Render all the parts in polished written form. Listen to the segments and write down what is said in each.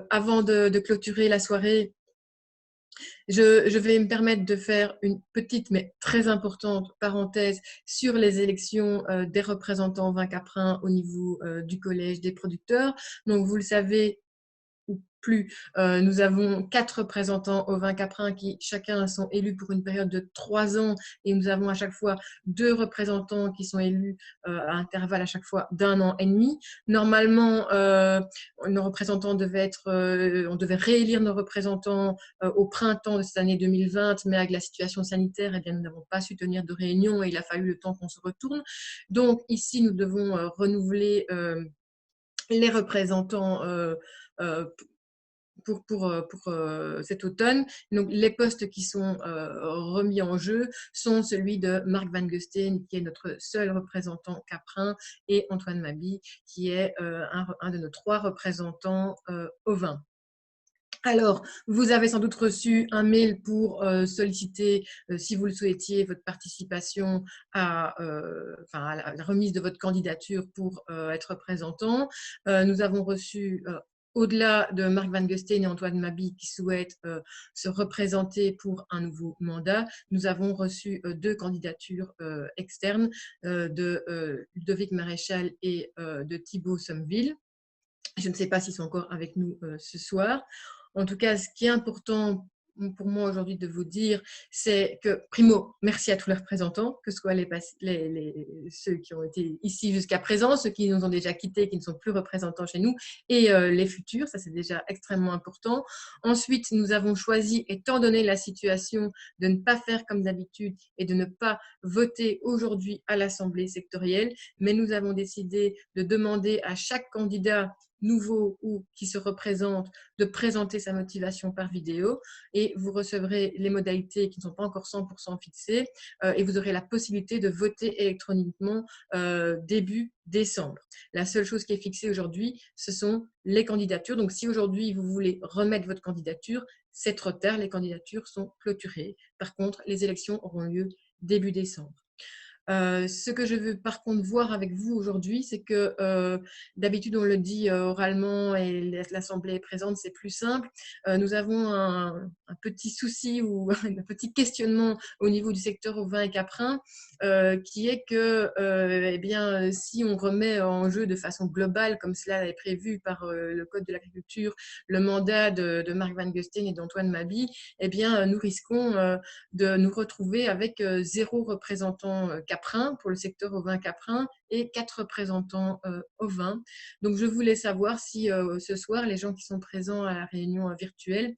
Avant de clôturer la soirée, je vais me permettre de faire une petite mais très importante parenthèse sur les élections des représentants vin caprin au niveau du collège des producteurs. Donc, vous le savez ou plus, nous avons 4 représentants au vin caprin qui chacun sont élus pour une période de 3 ans et nous avons à chaque fois 2 représentants qui sont élus à intervalle à chaque fois d'1 an et demi. Normalement, nos représentants devaient être, on devait réélire nos représentants au printemps de cette année 2020, mais avec la situation sanitaire, eh bien, nous n'avons pas su tenir de réunion et il a fallu le temps qu'on se retourne. Donc ici, nous devons renouveler les représentants pour cet automne. Donc, les postes qui sont remis en jeu sont celui de Marc Van Gusten, qui est notre seul représentant caprin, et Antoine Maby, qui est un de nos 3 représentants au vin. Alors, vous avez sans doute reçu un mail pour solliciter, si vous le souhaitiez, votre participation à la remise de votre candidature pour être représentant. Nous avons reçu, au-delà de Marc Van Gusten et Antoine Maby qui souhaitent se représenter pour un nouveau mandat, nous avons reçu 2 candidatures externes de Ludovic Maréchal et de Thibaut Sommeville. Je ne sais pas s'ils sont encore avec nous ce soir. En tout cas, ce qui est important pour moi aujourd'hui de vous dire, c'est que, primo, merci à tous les représentants, que ce soit ceux qui ont été ici jusqu'à présent, ceux qui nous ont déjà quittés, qui ne sont plus représentants chez nous, et les futurs, ça c'est déjà extrêmement important. Ensuite, nous avons choisi, étant donné la situation, de ne pas faire comme d'habitude et de ne pas voter aujourd'hui à l'Assemblée sectorielle, mais nous avons décidé de demander à chaque candidat nouveau ou qui se représente de présenter sa motivation par vidéo et vous recevrez les modalités qui ne sont pas encore 100% fixées et vous aurez la possibilité de voter électroniquement début décembre. La seule chose qui est fixée aujourd'hui, ce sont les candidatures. Donc, si aujourd'hui vous voulez remettre votre candidature, c'est trop tard, les candidatures sont clôturées. Par contre, les élections auront lieu début décembre. Ce que je veux par contre voir avec vous aujourd'hui, c'est que d'habitude on le dit oralement et l'Assemblée est présente, c'est plus simple. Nous avons un petit souci ou un petit questionnement au niveau du secteur au vin et caprin qui est que eh bien, si on remet en jeu de façon globale, comme cela est prévu par le Code de l'agriculture, le mandat de Marc Van Gusten et d'Antoine Maby, eh bien, nous risquons de nous retrouver avec 0 représentant caprin pour le secteur ovin caprin et 4 représentants ovins. Donc, je voulais savoir si ce soir, les gens qui sont présents à la réunion virtuelle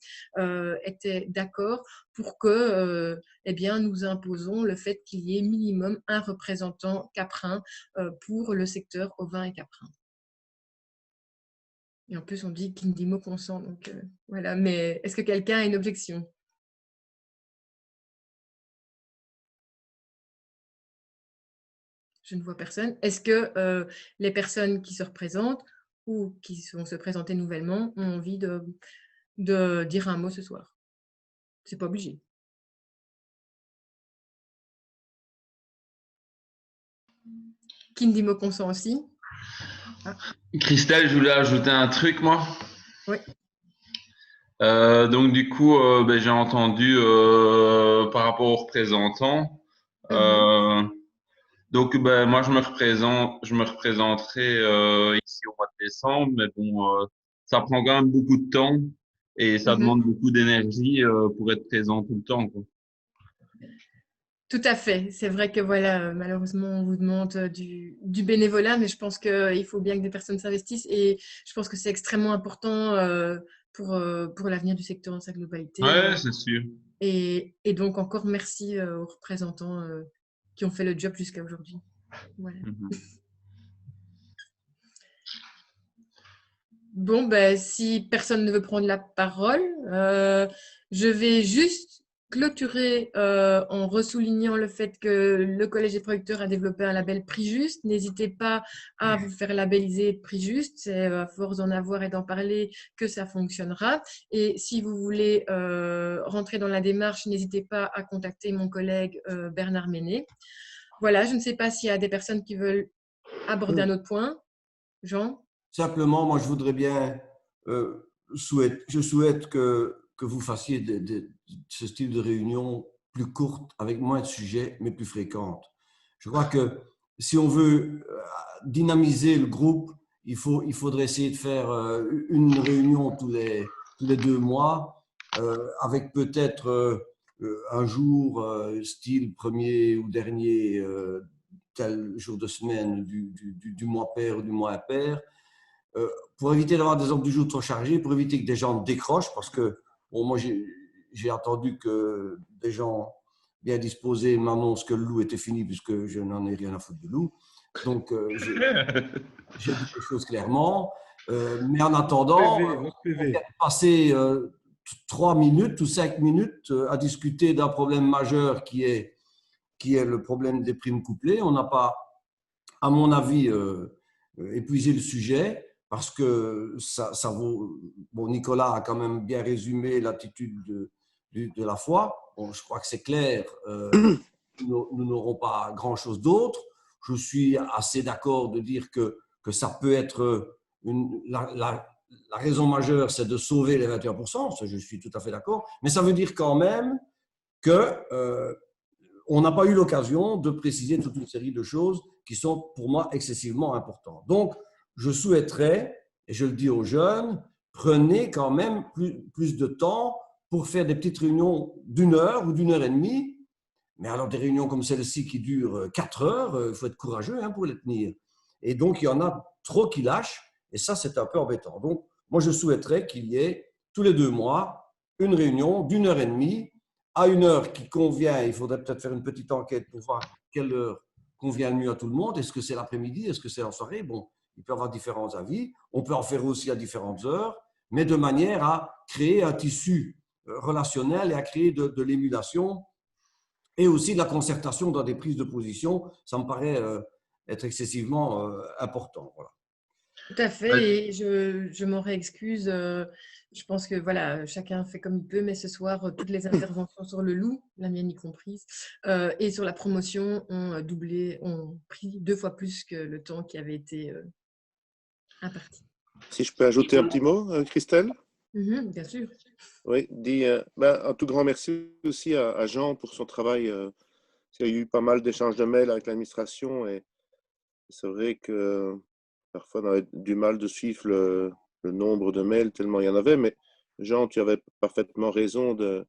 étaient d'accord pour que eh bien, nous imposons le fait qu'il y ait minimum un représentant caprin pour le secteur ovin et caprin. Et en plus, on dit qu'il dit mot consent. Donc, voilà. Mais est-ce que quelqu'un a une objection ? Je ne vois personne. Est-ce que les personnes qui se représentent ou qui vont se présenter nouvellement ont envie de dire un mot ce soir? C'est pas obligé. Qui me dit mot consent aussi? Ah, Christelle, je voulais ajouter un truc, moi. oui. Donc du coup, j'ai entendu par rapport aux représentants. Euh, donc moi je me représenterai ici au mois de décembre, mais bon, ça prend quand même beaucoup de temps et ça demande beaucoup d'énergie pour être présent tout le temps, quoi. Tout à fait. C'est vrai que voilà, malheureusement, on vous demande du bénévolat, mais je pense qu'il faut bien que des personnes s'investissent et je pense que c'est extrêmement important pour l'avenir du secteur dans sa globalité. Ouais, c'est sûr. Et donc, encore merci aux représentants qui ont fait le job jusqu'à aujourd'hui. Voilà. Mhm. Bon, ben, si personne ne veut prendre la parole, je vais juste clôturer en ressoulignant le fait que le Collège des producteurs a développé un label Prix Juste. N'hésitez pas à vous faire labelliser Prix Juste. C'est à force d'en avoir et d'en parler que ça fonctionnera. Et si vous voulez rentrer dans la démarche, n'hésitez pas à contacter mon collègue Bernard Ménet. Voilà, je ne sais pas s'il y a des personnes qui veulent aborder un autre point. Jean? Simplement, moi, je voudrais bien je souhaite que vous fassiez ce style de réunion plus courte, avec moins de sujets, mais plus fréquentes. Je crois que si on veut dynamiser le groupe, il faudrait essayer de faire une réunion tous les 2 mois, avec peut-être un jour, style premier ou dernier, tel jour de semaine du mois pair ou du mois impair, pour éviter d'avoir des ordres du jour trop chargés, pour éviter que des gens décrochent, parce que bon, moi j'ai attendu que des gens bien disposés m'annoncent que le loup était fini, puisque je n'en ai rien à foutre du loup. Donc j'ai dit les choses clairement. Mais en attendant, passer 3 minutes ou 5 minutes à discuter d'un problème majeur qui est le problème des primes couplées. On n'a pas, à mon avis, épuisé le sujet, parce que ça vaut. Bon, Nicolas a quand même bien résumé l'attitude de la foi. Bon, je crois que c'est clair. Nous n'aurons pas grand-chose d'autre. Je suis assez d'accord de dire que ça peut être la raison majeure, c'est de sauver les 21%. Ça, je suis tout à fait d'accord. Mais ça veut dire quand même que on n'a pas eu l'occasion de préciser toute une série de choses qui sont pour moi excessivement importantes. Donc, je souhaiterais, et je le dis aux jeunes, prenez quand même plus de temps pour faire des petites réunions d'1 heure ou d'1 heure et demie. Mais alors, des réunions comme celle-ci qui durent 4 heures, il faut être courageux pour les tenir. Et donc, il y en a trop qui lâchent, et ça, c'est un peu embêtant. Donc, moi, je souhaiterais qu'il y ait tous les 2 mois une réunion d'1 heure et demie, à une heure qui convient. Il faudrait peut-être faire une petite enquête pour voir quelle heure convient le mieux à tout le monde. Est-ce que c'est l'après-midi? Est-ce que c'est en soirée? Bon, il peut y avoir différents avis. On peut en faire aussi à différentes heures, mais de manière à créer un tissu relationnel et à créer de l'émulation et aussi de la concertation dans des prises de position. Ça me paraît être excessivement important. Voilà. Tout à fait, et je m'en réexcuse. Je pense que voilà, chacun fait comme il peut, mais ce soir, toutes les interventions sur le loup, la mienne y comprise, et sur la promotion ont pris 2 fois plus que le temps qui avait été imparti. Si je peux ajouter un petit mot, Christelle? Bien sûr. Oui, un tout grand merci aussi à Jean pour son travail. Il y a eu pas mal d'échanges de mails avec l'administration, et c'est vrai que parfois on avait du mal de suivre le nombre de mails tellement il y en avait, mais Jean, tu avais parfaitement raison de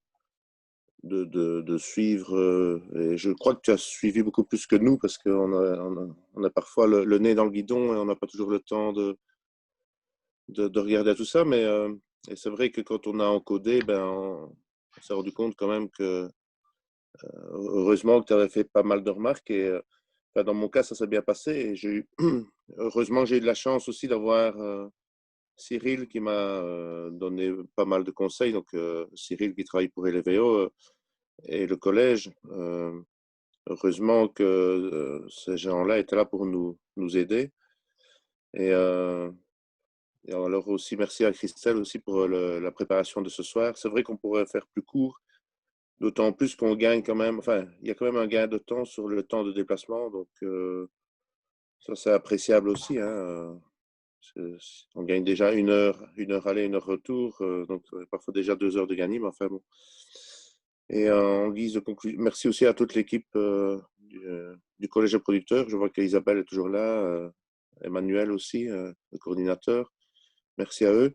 suivre, et je crois que tu as suivi beaucoup plus que nous, parce qu'on a parfois le nez dans le guidon et on n'a pas toujours le temps de regarder tout ça, mais et c'est vrai que quand on a encodé, on s'est rendu compte quand même que heureusement que tu avais fait pas mal de remarques, et dans mon cas, ça s'est bien passé, et heureusement, j'ai eu de la chance aussi d'avoir Cyril qui m'a donné pas mal de conseils. Donc, Cyril qui travaille pour Elevéo et le collège. Heureusement que ces gens-là étaient là pour nous aider. Et alors aussi, merci à Christelle aussi pour la préparation de ce soir. C'est vrai qu'on pourrait faire plus court, d'autant plus qu'on gagne quand même, enfin, il y a quand même un gain de temps sur le temps de déplacement, donc ça c'est appréciable aussi. On gagne déjà 1 heure aller, 1 heure retour, donc parfois déjà 2 heures de gagner, mais enfin bon. Et en guise de conclusion, merci aussi à toute l'équipe du collège de producteurs. Je vois qu'Isabelle est toujours là, Emmanuel aussi, le coordinateur. Merci à eux.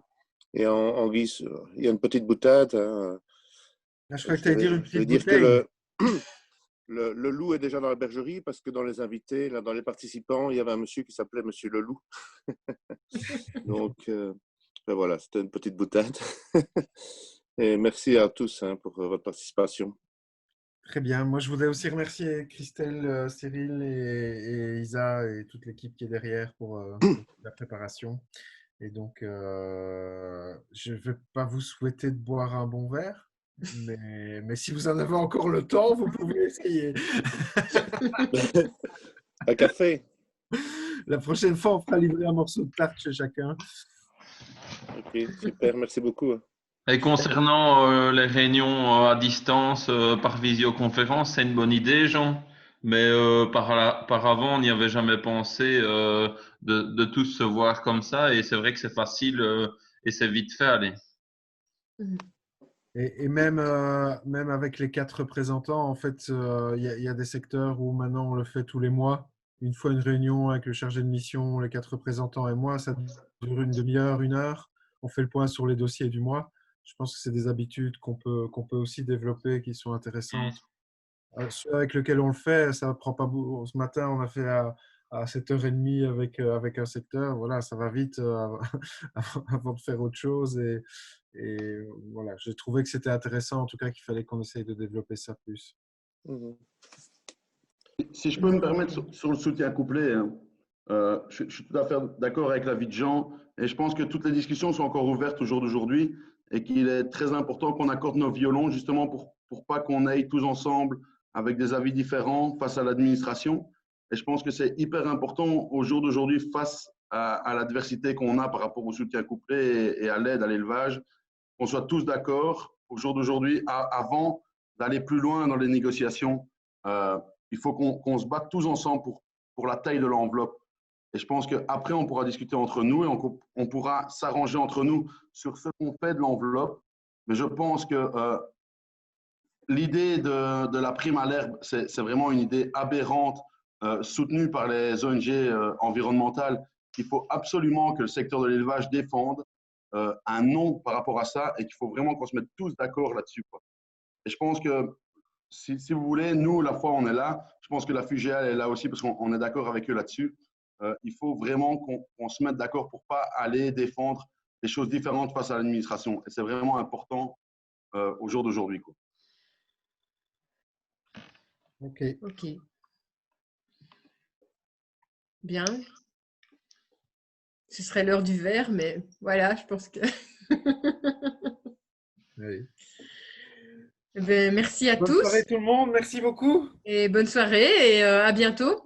Et en guise, il y a une petite boutade. Je crois que tu allais dire une petite dire bouteille. que le loup est déjà dans la bergerie, parce que dans les invités, là, dans les participants, il y avait un monsieur qui s'appelait Monsieur le Loup. Donc, voilà, c'était une petite boutade. Et merci à tous pour votre participation. Très bien. Moi, je voudrais aussi remercier Christelle, Cyril et Isa et toute l'équipe qui est derrière pour la préparation. Et donc, je ne vais pas vous souhaiter de boire un bon verre, mais si vous en avez encore le temps, vous pouvez essayer. Un café. La prochaine fois, on fera livrer un morceau de tarte chez chacun. Ok, super, merci beaucoup. Et concernant les réunions à distance par visioconférence, c'est une bonne idée, Jean. Mais par avant, on n'y avait jamais pensé de tous se voir comme ça. Et c'est vrai que c'est facile c'est vite fait, allez. Et même, même avec les 4 représentants, en fait, il y a des secteurs où maintenant on le fait tous les mois. Une fois une réunion avec le chargé de mission, les 4 représentants et moi, ça dure une demi-heure, 1 heure. On fait le point sur les dossiers du mois. Je pense que c'est des habitudes qu'on peut aussi développer qui sont intéressantes. Ceux avec lesquels on le fait, ça ne prend pas beaucoup. Ce matin, on a fait à 7h30 avec un secteur. Voilà, ça va vite avant de faire autre chose. Et voilà, j'ai trouvé que c'était intéressant, en tout cas, qu'il fallait qu'on essaye de développer ça plus. Mhm. Si je peux me permettre sur le soutien couplé, hein, je suis tout à fait d'accord avec l'avis de Jean et je pense que toutes les discussions sont encore ouvertes au jour d'aujourd'hui et qu'il est très important qu'on accorde nos violons justement pour pas qu'on aille tous ensemble avec des avis différents face à l'administration. Et je pense que c'est hyper important au jour d'aujourd'hui face à l'adversité qu'on a par rapport au soutien couplé et à l'aide à l'élevage, qu'on soit tous d'accord au jour d'aujourd'hui avant d'aller plus loin dans les négociations. Il faut qu'on se batte tous ensemble pour la taille de l'enveloppe. Et je pense qu'après, on pourra discuter entre nous et on pourra s'arranger entre nous sur ce qu'on fait de l'enveloppe. Mais je pense que l'idée de la prime à l'herbe, c'est vraiment une idée aberrante, soutenue par les ONG environnementales, qu'il faut absolument que le secteur de l'élevage défende un non par rapport à ça et qu'il faut vraiment qu'on se mette tous d'accord là-dessus, quoi. Et je pense que si vous voulez, nous, la fois on est là, je pense que la FUGEA est là aussi parce qu'on est d'accord avec eux là-dessus. Il faut vraiment qu'on se mette d'accord pour ne pas aller défendre des choses différentes face à l'administration. Et c'est vraiment important au jour d'aujourd'hui, quoi. OK. Ok. Bien. Ce serait l'heure du verre, mais voilà, je pense que… Oui. Eh ben, merci à Bonne soirée tous tout le monde. Merci beaucoup. et bonne soirée et à bientôt.